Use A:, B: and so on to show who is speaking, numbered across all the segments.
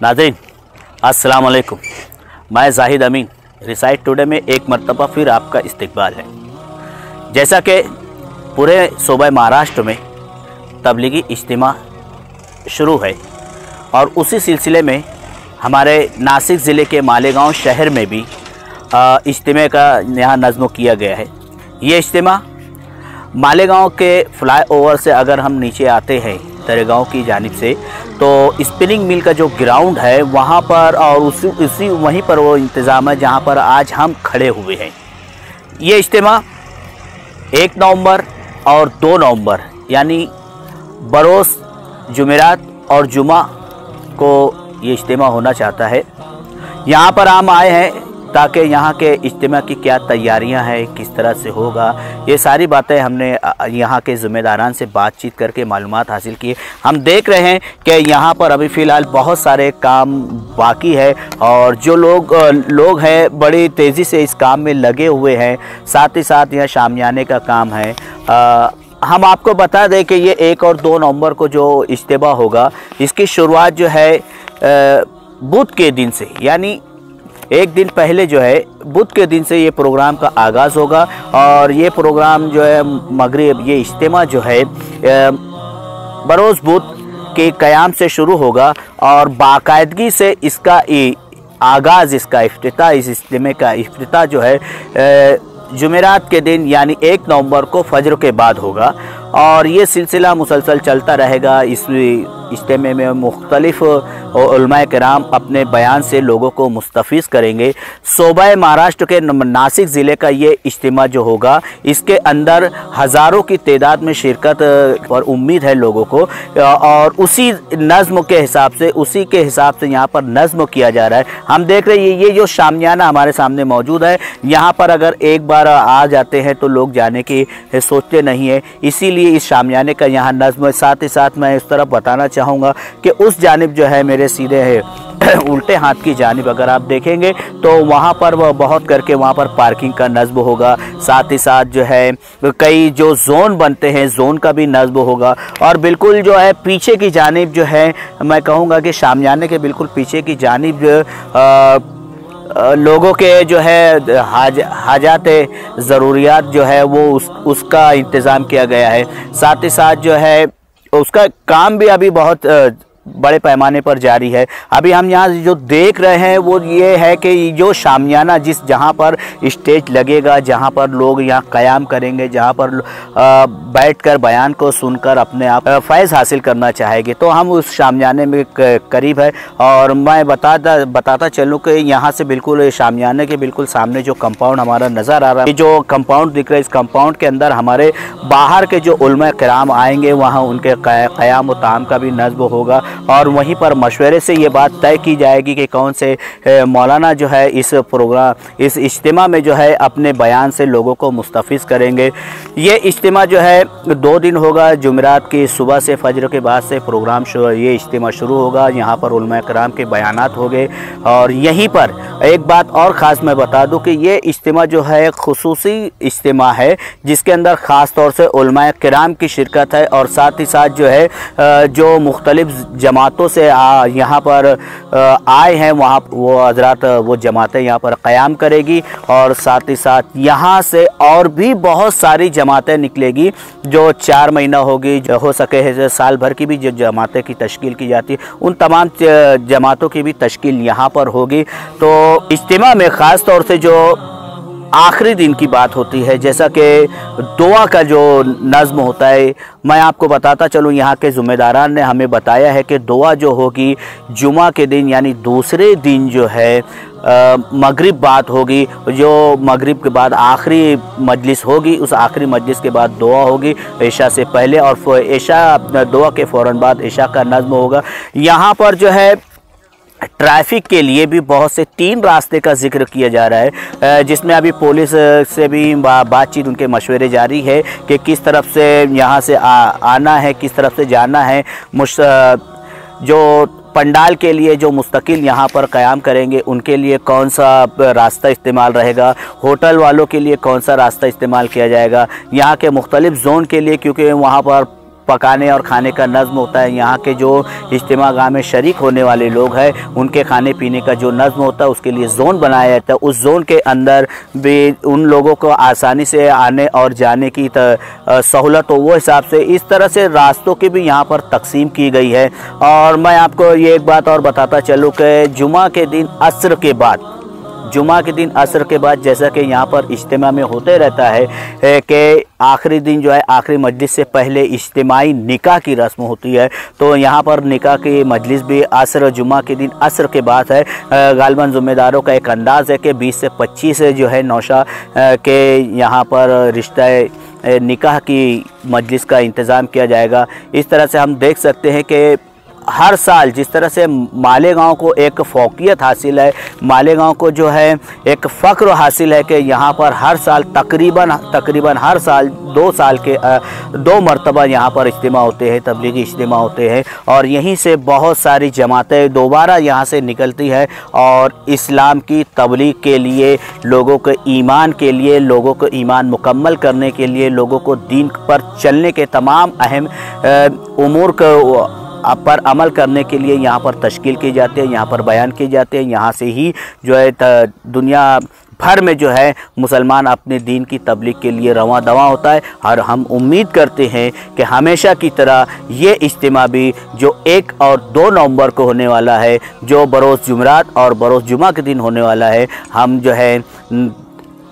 A: नाज़रीन अस्सलाम वालेकुम, मैं जाहिद अमीन रिसाइट टुडे में एक मरतबा फिर आपका इस्तकबाल है। जैसा कि पूरे सूबे महाराष्ट्र में तबलीगी इज्तिमा शुरू है और उसी सिलसिले में हमारे नासिक ज़िले के मालेगांव शहर में भी इज्तिमा का यहाँ नज़्म किया गया है। ये इज्तिमा मालेगांव के फ्लाईओवर से अगर हम नीचे आते हैं तरेगांव की जानिब से, तो स्पिनिंग मिल का जो ग्राउंड है वहाँ पर और उसी वहीं पर वो इंतज़ाम है जहाँ पर आज हम खड़े हुए हैं। ये इज्तिमा 1 नवंबर और 2 नवंबर यानी बरोज़ जुमेरात और जुमा को ये इज्तिमा होना चाहता है। यहाँ पर हम आए हैं ताकि यहाँ के इज्तिमा की क्या तैयारियाँ हैं, किस तरह से होगा, ये सारी बातें हमने यहाँ के ज़िम्मेदारान से बातचीत करके मालूमात हासिल की। हम देख रहे हैं कि यहाँ पर अभी फ़िलहाल बहुत सारे काम बाकी है और जो लोग हैं बड़ी तेज़ी से इस काम में लगे हुए हैं। साथ ही साथ यहाँ शामियाने का काम है। हम आपको बता दें कि ये 1 और 2 नवंबर को जो इज्तिमा होगा इसकी शुरुआत जो है बुध के दिन से, यानी एक दिन पहले जो है बुध के दिन से ये प्रोग्राम का आगाज़ होगा और ये प्रोग्राम जो है मगरिब, ये इज्तिमा जो है बरोज़ बुध के क़याम से शुरू होगा और बाकायदगी से इसका आगाज़, इसका इफ्तिताह, इस इज्तिमा का इफ्तिताह जो है जुमेरात के दिन यानी 1 नवंबर को फजर के बाद होगा और ये सिलसिला मुसलसल चलता रहेगा। इस इज्तिमा में मुख्तलिफ उलमाए किराम अपने बयान से लोगों को मुस्तफ़ीज़ करेंगे। सूबा महाराष्ट्र के नासिक ज़िले का ये इज्तिमा जो होगा इसके अंदर हज़ारों की तादाद में शिरकत और उम्मीद है लोगों को और उसी नज़्म के हिसाब से यहाँ पर नज़्म किया जा रहा है। हम देख रहे हैं ये जो शामियाना हमारे सामने मौजूद है, यहाँ पर अगर एक बार आ जाते हैं तो लोग जाने की सोचते नहीं है, इसीलिए इस शामियाने का यहाँ नज़्म। साथ ही साथ मैं इस तरफ बताना चाहूँगा कि उस जानिब जो है मेरे सीधे है उल्टे हाथ की जानिब अगर आप देखेंगे तो वहाँ पर वह बहुत करके वहाँ पर पार्किंग का नज़्म होगा। साथ ही साथ जो है कई जो जोन बनते हैं जोन का भी नज़्म होगा और बिल्कुल जो है पीछे की जानिब जो है मैं कहूँगा कि शामियाने के बिल्कुल पीछे की जानिब लोगों के जो है हाजात ज़रूरियात जो है वो उसका इंतज़ाम किया गया है। साथ ही साथ जो है उसका काम भी अभी बहुत बड़े पैमाने पर जारी है। अभी हम यहाँ जो देख रहे हैं वो ये है कि जो शामियाना जहाँ पर स्टेज लगेगा, जहाँ पर लोग यहाँ क़याम करेंगे, जहाँ पर बैठकर बयान को सुनकर अपने आप फैज़ हासिल करना चाहेंगे, तो हम उस शामियाने में करीब है। और मैं बताता चलूँ कि यहाँ से बिल्कुल शामियाने के बिल्कुल सामने जो कंपाउंड हमारा नज़र आ रहा है, जो कंपाउंड दिख रहा है, इस कंपाउंड के अंदर हमारे बाहर के जो उलमा किराम आएंगे, वहाँ उनके क़याम व ताम का भी नज़्म होगा और वहीं पर मशवरे से ये बात तय की जाएगी कि कौन से मौलाना जो है इस इज्तिमा में जो है अपने बयान से लोगों को मुस्तफ़ीज़ करेंगे। ये इज्तिमा जो है 2 दिन होगा। जुमेरात की सुबह से फजर के बाद से प्रोग्राम ये इज्तिमा शुरू होगा। यहाँ पर उलमा किराम के बयानात होंगे और यहीं पर एक बात और ख़ास मैं बता दूँ कि ये इज्तिमा जो है खुसूसी इज्तिमा है जिसके अंदर ख़ास तौर से उलमा किराम की शिरकत है और साथ ही साथ जो है जो मुख्तलिफ़ जमातों से यहाँ पर आए हैं वहाँ वो हज़रात वो जमातें यहाँ पर क़याम करेगी और साथ ही साथ यहाँ से और भी बहुत सारी जमातें निकलेगी जो 4 महीना होगी, हो सके साल भर की भी जो जमातें की तश्कील की जाती है उन तमाम जमातों की भी तश्कील यहाँ पर होगी। तो इज्तिमा में ख़ास तौर से जो आखिरी दिन की बात होती है, जैसा कि दुआ का जो नज़्म होता है। मैं आपको बताता चलूँ, यहाँ के ज़िम्मेदारान ने हमें बताया है कि दुआ जो होगी जुमा के दिन यानी दूसरे दिन जो है मगरिब बात होगी, जो मगरिब के बाद आखिरी मजलिस होगी, उस आखिरी मजलिस के बाद दुआ होगी इशा से पहले, और इशा दुआ के फ़ौरन बाद इशा का नज़्म होगा। यहाँ पर जो है ट्रैफिक के लिए भी बहुत से 3 रास्ते का जिक्र किया जा रहा है, जिसमें अभी पुलिस से भी बातचीत, उनके मशवरे जारी है कि किस तरफ से यहाँ से आना है, किस तरफ से जाना है। जो पंडाल के लिए जो मुस्तकिल यहाँ पर क़याम करेंगे उनके लिए कौन सा रास्ता इस्तेमाल रहेगा, होटल वालों के लिए कौन सा रास्ता इस्तेमाल किया जाएगा, यहाँ के मुख्तलिफ़ जोन के लिए, क्योंकि वहाँ पर पकाने और खाने का नज़्म होता है, यहाँ के जो इज्तिमा गाह में शरीक होने वाले लोग हैं उनके खाने पीने का जो नज़्म होता है उसके लिए ज़ोन बनाया जाता है। उस ज़ोन के अंदर भी उन लोगों को आसानी से आने और जाने की सहूलत हो, वो हिसाब से इस तरह से रास्तों की भी यहाँ पर तकसीम की गई है। और मैं आपको ये एक बात और बताता चलूँ कि जुमा के दिन असर के बाद, जुमा के दिन असर के बाद, जैसा कि यहाँ पर इज्तिमा में होते रहता है कि आखिरी दिन जो है आखिरी मजलिस से पहले इज्तिमाई निकाह की रस्म होती है, तो यहाँ पर निकाह की मजलिस भी असर जुमा के दिन असर के बाद है। गालिबन ज़िम्मेदारों का एक अंदाज़ है कि 20 से 25 जो है नौशा के यहाँ पर रिश्ता निकाह की मजलिस का इंतज़ाम किया जाएगा। इस तरह से हम देख सकते हैं कि हर साल जिस तरह से मालेगांव को एक फ़ौक़ियत हासिल है, मालेगांव को जो है एक फ़ख्र हासिल है कि यहाँ पर हर साल तकरीबन हर साल 2 साल के 2 मरतबा यहाँ पर इज्तिमा होते हैं, तबलीगी इज्तिमा होते हैं, और यहीं से बहुत सारी जमातें दोबारा यहाँ से निकलती हैं और इस्लाम की तबलीग के लिए, लोगों के ईमान के लिए, लोगों को ईमान मुकम्मल करने के लिए, लोगों को दीन पर चलने के तमाम अहम उमूर को पर अमल करने के लिए यहाँ पर तश्कील की जाती है, यहाँ पर बयान किए जाते हैं। यहाँ से ही जो है दुनिया भर में जो है मुसलमान अपने दीन की तबलीग के लिए रवां दवा होता है। और हम उम्मीद करते हैं कि हमेशा की तरह ये इज्तिमा भी जो 1 और 2 नवंबर को होने वाला है, जो बरोज़ जुमरात और बरोज़ जुमा के दिन होने वाला है, हम जो है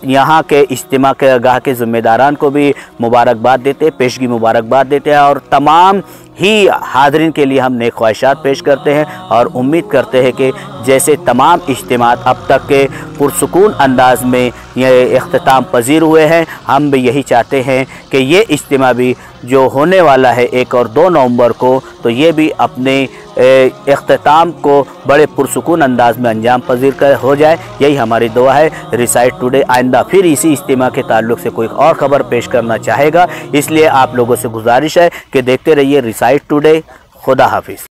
A: यहाँ के इज्तिमा के गाह के ज़िम्मेदारान को भी मुबारकबाद देते हैं, पेशगी मुबारकबाद देते हैं, और तमाम ही हाज़रीन के लिए हम नेक ख्वाहिशात पेश करते हैं और उम्मीद करते हैं कि जैसे तमाम इज्तिमात अब तक के पुरसुकून अंदाज़ में ये इख्तिताम पजीर हुए हैं, हम भी यही चाहते हैं कि ये इज्तिमा भी जो होने वाला है 1 और 2 नवंबर को, तो ये भी अपने इख्तिताम को बड़े पुरसुकून अंदाज में अंजाम पजीर कर हो जाए, यही हमारी दुआ है। रिसाइट टुडे आइंदा फिर इसी इज्तिमा के ताल्लुक़ से कोई और ख़बर पेश करना चाहेगा, इसलिए आप लोगों से गुजारिश है कि देखते रहिए रिसाइट टुडे। खुदा हाफिज़।